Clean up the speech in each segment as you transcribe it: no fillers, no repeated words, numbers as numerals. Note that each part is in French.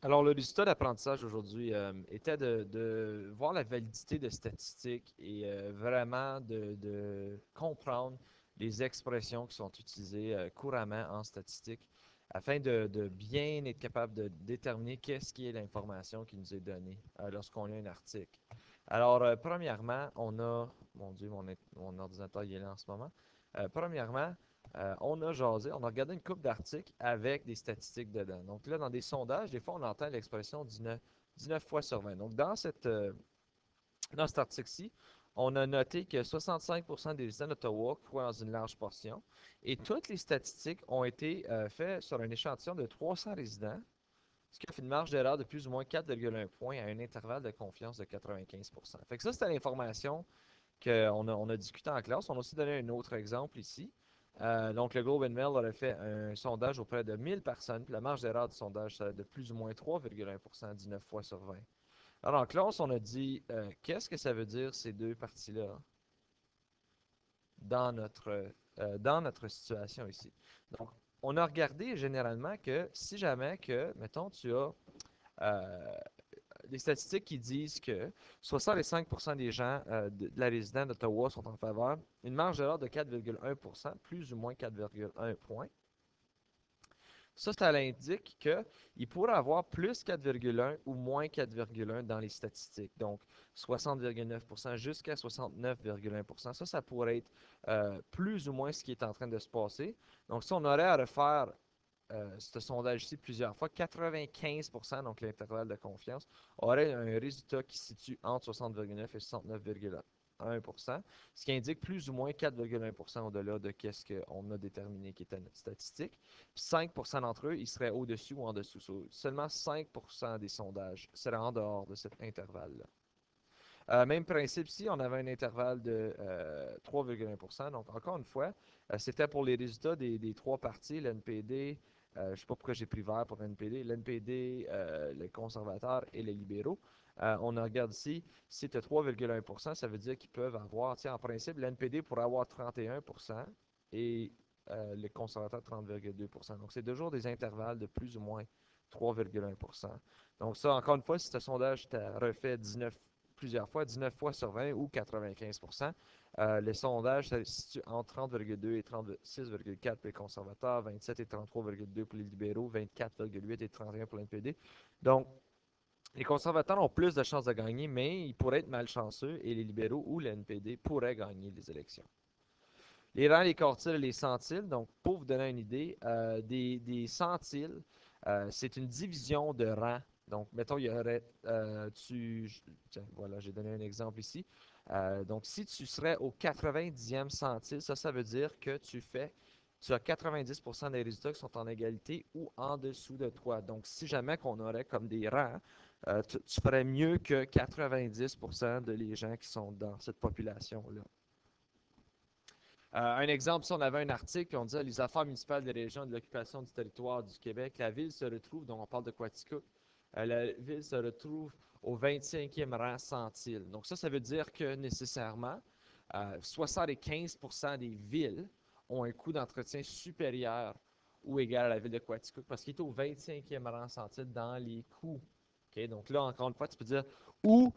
Alors, le résultat d'apprentissage aujourd'hui était de voir la validité de statistiques et vraiment de comprendre les expressions qui sont utilisées couramment en statistique afin de bien être capable de déterminer qu'est-ce qui est l'information qui nous est donnée lorsqu'on lit un article. Alors, premièrement, on a, mon Dieu, mon ordinateur il est là en ce moment. Premièrement, on a jasé, on a regardé une couple d'articles avec des statistiques dedans. Donc là, dans des sondages, des fois, on entend l'expression 19 fois sur 20. Donc dans cet article-ci, on a noté que 65% des résidents d'Ottawa croient dans une large portion. Et toutes les statistiques ont été faites sur un échantillon de 300 résidents, ce qui a fait une marge d'erreur de plus ou moins 4,1 points à un intervalle de confiance de 95%. Fait que ça, c'était l'information qu'on a discuté en classe. On a aussi donné un autre exemple ici. Donc, le Globe and Mail aurait fait un sondage auprès de 1000 personnes, puis la marge d'erreur du sondage serait de plus ou moins 3,1%, 19 fois sur 20. Alors, en classe, on a dit qu'est-ce que ça veut dire ces deux parties-là dans notre situation ici. Donc, on a regardé généralement que si jamais que, mettons, tu as euh, des statistiques qui disent que 65% des gens de la résidence d'Ottawa sont en faveur, une marge d'erreur de 4,1%, plus ou moins 4,1 points. Ça l'indique qu'il pourrait avoir plus 4,1 ou moins 4,1 dans les statistiques. Donc, 60,9% jusqu'à 69,1%. Ça pourrait être plus ou moins ce qui est en train de se passer. Donc, si on aurait à refaire ce sondage-ci plusieurs fois, 95%, donc l'intervalle de confiance, aurait un résultat qui se situe entre 60,9 et 69,1%, ce qui indique plus ou moins 4,1% au-delà de ce qu'on a déterminé qui était notre statistique. Puis 5% d'entre eux, ils seraient au-dessus ou en dessous. Seulement 5% des sondages seraient en dehors de cet intervalle-là. Même principe ici, on avait un intervalle de 3,1%. Donc, encore une fois, c'était pour les résultats des trois partis, l'NPD, je ne sais pas pourquoi j'ai pris vert pour l'NPD, l'NPD, les conservateurs et les libéraux. On regarde ici, si tu as 3,1%, ça veut dire qu'ils peuvent avoir, tiens, en principe, l'NPD pourrait avoir 31% et les conservateurs 30,2%. Donc, c'est toujours des intervalles de plus ou moins 3,1%. Donc, ça, encore une fois, si ce sondage t'a refait plusieurs fois, 19 fois sur 20 ou 95%. Le sondage se situe entre 30,2 et 36,4 pour les conservateurs, 27 et 33,2 pour les libéraux, 24,8 et 31 pour l'NPD. Donc, les conservateurs ont plus de chances de gagner, mais ils pourraient être malchanceux et les libéraux ou l'NPD pourraient gagner les élections. Les rangs, les quartiles et les centiles. Donc, pour vous donner une idée, des centiles, c'est une division de rangs. Donc, mettons, il y aurait, tiens, voilà, j'ai donné un exemple ici. Donc, si tu serais au 90e centile, ça veut dire que tu as 90% des résultats qui sont en égalité ou en dessous de toi. Donc, si jamais qu'on aurait comme des rangs, tu ferais mieux que 90% de les gens qui sont dans cette population-là. Un exemple, si on avait un article, puis on disait les affaires municipales des régions de l'occupation du territoire du Québec, la ville se retrouve, donc on parle de Quaticook, la ville se retrouve au 25e rang centile. Donc ça veut dire que nécessairement, 75% des villes ont un coût d'entretien supérieur ou égal à la ville de Quaticook parce qu'il est au 25e rang centile dans les coûts. Okay? Donc là, encore une fois, tu peux dire où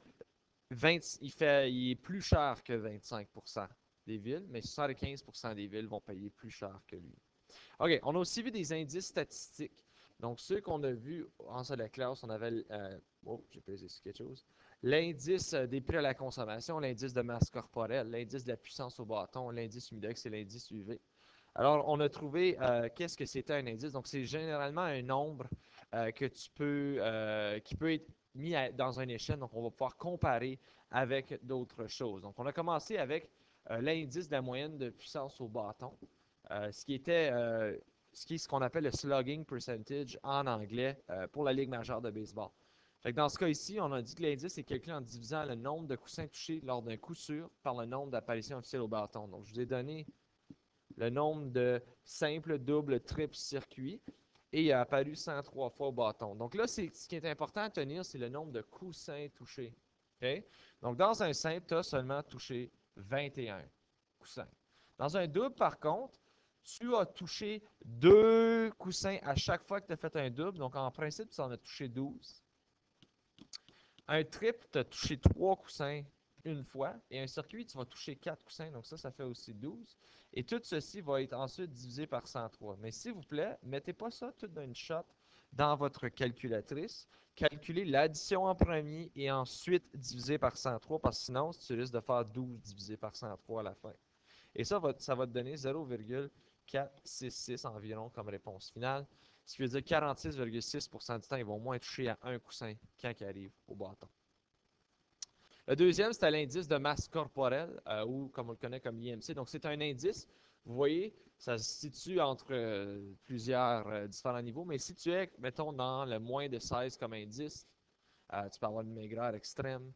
20, il est plus cher que 25% des villes, mais 75% des villes vont payer plus cher que lui. OK, on a aussi vu des indices statistiques. Donc, ceux qu'on a vus en salle de classe, on avait, j'ai pesé sur quelque chose, l'indice des prix à la consommation, l'indice de masse corporelle, l'indice de la puissance au bâton, l'indice humidex et l'indice UV. Alors, on a trouvé qu'est-ce que c'était un indice. Donc, c'est généralement un nombre qui peut être mis dans une échelle. Donc, on va pouvoir comparer avec d'autres choses. Donc, on a commencé avec l'indice de la moyenne de puissance au bâton, ce qui est ce qu'on appelle le slugging percentage en anglais pour la Ligue majeure de baseball. Fait que dans ce cas ici, on a dit que l'indice est calculé en divisant le nombre de coussins touchés lors d'un coup sûr par le nombre d'apparitions officielles au bâton. Donc, je vous ai donné le nombre de simples, doubles, triples circuits et il a apparu 103 fois au bâton. Donc là, ce qui est important à tenir, c'est le nombre de coussins touchés. Okay? Donc, dans un simple, tu as seulement touché 21 coussins. Dans un double, par contre, tu as touché 2 coussins à chaque fois que tu as fait un double. Donc, en principe, tu en as touché 12. Un triple, tu as touché 3 coussins une fois. Et un circuit, tu vas toucher 4 coussins. Donc, ça fait aussi 12. Et tout ceci va être ensuite divisé par 103. Mais s'il vous plaît, mettez pas ça tout d'une shot dans votre calculatrice. Calculez l'addition en premier et ensuite divisé par 103 parce que sinon, tu risques de faire 12 divisé par 103 à la fin. Et ça va te donner 0,466 environ comme réponse finale. Ce qui veut dire 46,6% du temps, ils vont moins toucher à un coussin quand ils arrivent au bâton. Le deuxième, c'était l'indice de masse corporelle, ou comme on le connaît comme l'IMC. Donc, c'est un indice, vous voyez, ça se situe entre plusieurs différents niveaux, mais si tu es, mettons, dans le moins de 16 comme indice, tu peux avoir une maigreur extrême,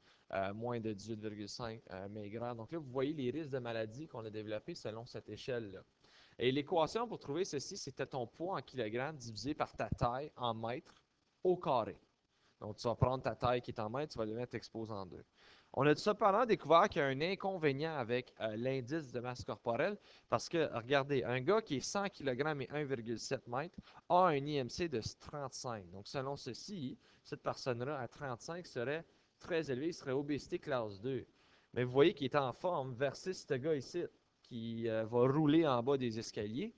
moins de 18,5 maigreur. Donc là, vous voyez les risques de maladie qu'on a développés selon cette échelle-là. Et l'équation pour trouver ceci, c'était ton poids en kilogrammes divisé par ta taille en mètres au carré. Donc, tu vas prendre ta taille qui est en mètres, tu vas le mettre exposé en deux. On a cependant découvert qu'il y a un inconvénient avec l'indice de masse corporelle parce que, regardez, un gars qui est 100 kg et 1,7 m a un IMC de 35. Donc, selon ceci, cette personne-là à 35 serait très élevée, il serait obésité classe 2. Mais vous voyez qu'il est en forme versus ce gars ici qui va rouler en bas des escaliers.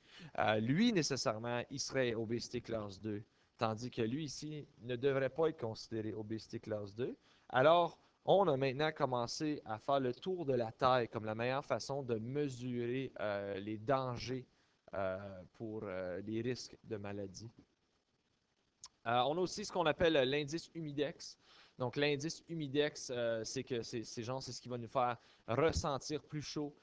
Lui, nécessairement, il serait obésité classe 2. Tandis que lui ici ne devrait pas être considéré obésité classe 2. Alors, on a maintenant commencé à faire le tour de la taille comme la meilleure façon de mesurer les dangers pour les risques de maladie. On a aussi ce qu'on appelle l'indice humidex. Donc, l'indice humidex, c'est que c'est ce qui va nous faire ressentir plus chaud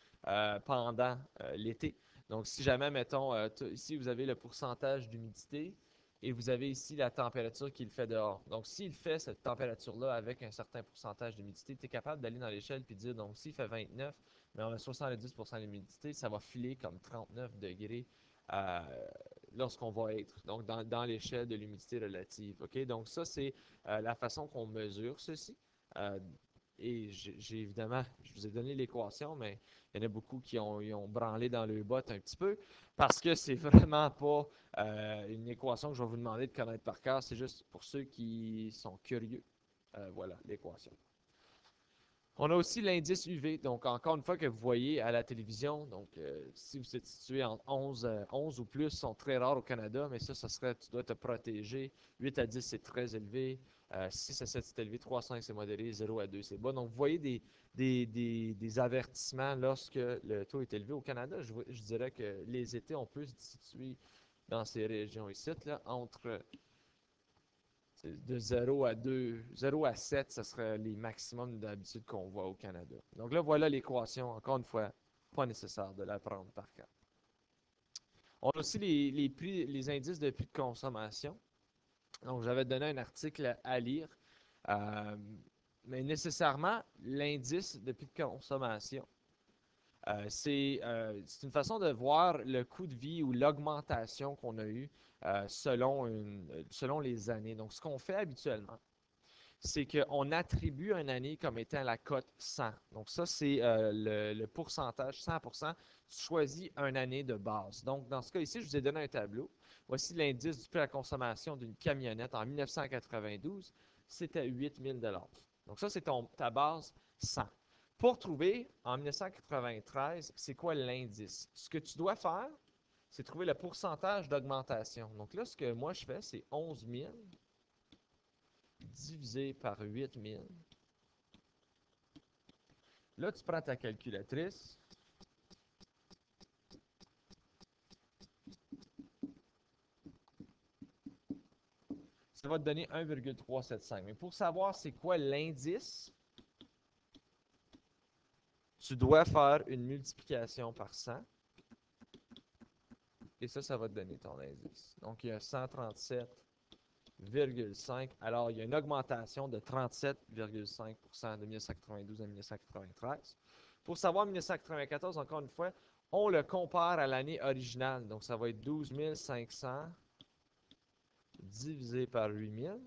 pendant l'été. Donc, si jamais, mettons, ici, vous avez le pourcentage d'humidité et vous avez ici la température qu'il fait dehors. Donc, s'il fait cette température-là avec un certain pourcentage d'humidité, tu es capable d'aller dans l'échelle et dire, donc, s'il fait 29, mais on a 70% d'humidité, ça va filer comme 39 degrés lorsqu'on va être donc dans l'échelle de l'humidité relative. OK? Donc, ça, c'est la façon qu'on mesure ceci. Euh, et j'ai évidemment, je vous ai donné l'équation, mais il y en a beaucoup qui ont branlé dans le bottes un petit peu parce que c'est vraiment pas une équation que je vais vous demander de connaître par cœur. C'est juste pour ceux qui sont curieux. Voilà l'équation. On a aussi l'indice UV, donc encore une fois que vous voyez à la télévision, donc si vous êtes situé en 11 ou plus, sont très rares au Canada, mais ça serait, tu dois te protéger. 8 à 10, c'est très élevé. 6 à 7, c'est élevé. 3 à 5, c'est modéré. 0 à 2, c'est bas. Donc, vous voyez des avertissements lorsque le taux est élevé. Au Canada, je dirais que les étés, on peut se situer dans ces régions ici, là, entre de 0 à 2, 0 à 7, ce serait les maximums d'habitude qu'on voit au Canada. Donc là, voilà l'équation. Encore une fois, pas nécessaire de la prendre par cœur. On a aussi les prix, les indices de prix de consommation. Donc, j'avais donné un article à lire. Euh, mais nécessairement, l'indice de prix de consommation, c'est une façon de voir le coût de vie ou l'augmentation qu'on a eue selon les années. Donc, ce qu'on fait habituellement, c'est qu'on attribue une année comme étant la cote 100. Donc, ça, c'est le pourcentage 100%. Tu choisis une année de base. Donc, dans ce cas ici, je vous ai donné un tableau. Voici l'indice du prix à la consommation d'une camionnette en 1992. C'était 8 000 $. Donc, ça, c'est ta base 100. Pour trouver, en 1993, c'est quoi l'indice? Ce que tu dois faire, c'est trouver le pourcentage d'augmentation. Donc là, ce que moi, je fais, c'est 11 000 divisé par 8000. Là, tu prends ta calculatrice. Ça va te donner 1,375. Mais pour savoir c'est quoi l'indice, tu dois faire une multiplication par 100. Et ça va te donner ton indice. Donc, il y a 137,5. Alors, il y a une augmentation de 37,5% de 1992 à 1993. Pour savoir 1994, encore une fois, on le compare à l'année originale. Donc, ça va être 12 500 divisé par 8000.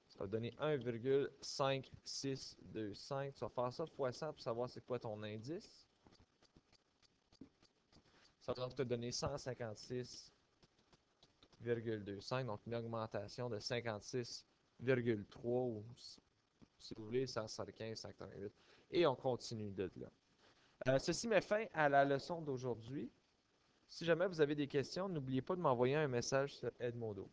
Ça va donner 1,5625. Tu vas faire ça fois 100 pour savoir c'est quoi ton indice. Ça va donc te donner 156,25, donc une augmentation de 56,3 ou si vous voulez 175, 188. Et on continue de là. Ceci met fin à la leçon d'aujourd'hui. Si jamais vous avez des questions, n'oubliez pas de m'envoyer un message sur Edmodo.